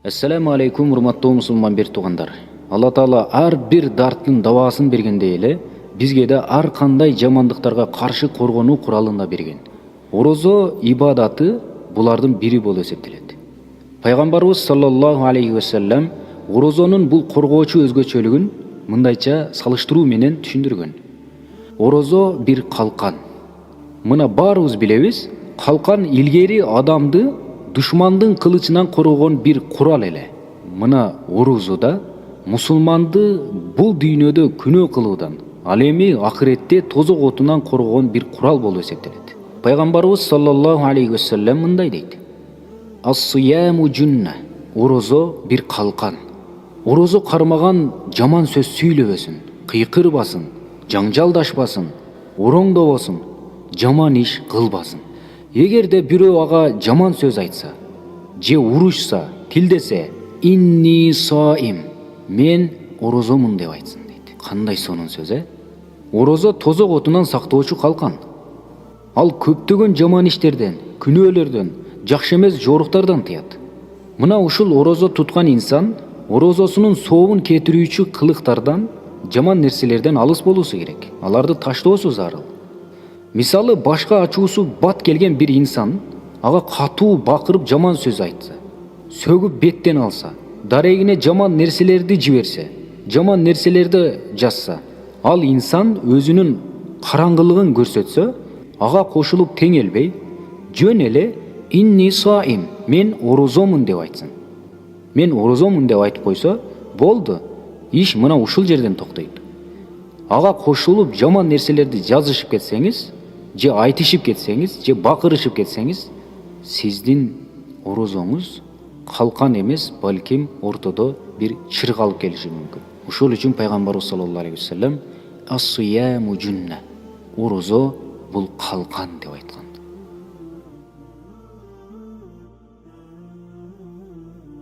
Assalamu alaikum, урматтуу мусулман бир туугандар. Алла Таала ар бир дарттын дабасын бергендей эле, бизге да ар кандай жамандыктарга каршы коргонуу куралын да берген. Орозо ибадаты булардын бири болуп эсептелет. Пайгамбарыбыз саллаллаху алейхи ва саллям орозонун бул коргоочу өзгөчөлүгүн мындайча салыштыруу менен түшүндүргөн. Орозо бир калкан. Мына баарыбыз билебиз, калкан илгери адамды душмандын кылычынан коргогон бир курал эле. Мына орозода мусулманды бул дүйнөдө күнөө кылуудан, ал эми акыретте тозок отунан коргогон бир курал болуп эсептелет. Пайгамбарыбыз саллаллаху алейхи ва саллям мындай дейт: Ас-сияму джунна. Орозо бир калкан. Орозо кармаган жаман сөз сүйлөбөсүн, кыйкырбасын, жаңжалдашпасын, ороңдобосун, жаман иш кылбасын. Эгерде бирөө ага жаман сөз айтса, же урушса, тилдесе, инни саим, мен орозомун деп айтсын дейт. Кандай сонун сөз, Орозо тозок отунан сактоочу калкан. Ал көптөгөн жаман иштерден, күнөөлөрдөн, жакшы эмес жоруктардан тыят. Мына ушул орозо туткан инсан орозосунун сообун кетирүүчү кылыктардан, жаман нерселерден алыс болуусу керек. Аларды таштоосу зарыл. Мисалы, башка ачуусу бат келген бир инсан ага катуу бакырып жаман сөз айтса, сөгүп беттен алса, дарегине жаман нерселерди жиберсе, жаман нерселерди жазса, ал инсан өзүнүн караңгылыгын көрсөтсө, ага кошулуп тең элбей, жөн эле инни саим, мен орозомун деп айтсын. Мен орозомун деп айтып койсо, болду. Иш мына ушул жерден токтойт. Ага кошулуп жаман нерселерди жазышып кетсеңиз, же айтышып кетсеңиз, же бакырышып кетсеңиз, сиздин орозоңуз калкан эмес, балким ортодо бир чыргалып келиши мүмкүн. Ушул үчүн пайгамбарыбыз саллаллаху алейхи ва саллям ас-сияму джунна. Орозо бул калкан деп айткан.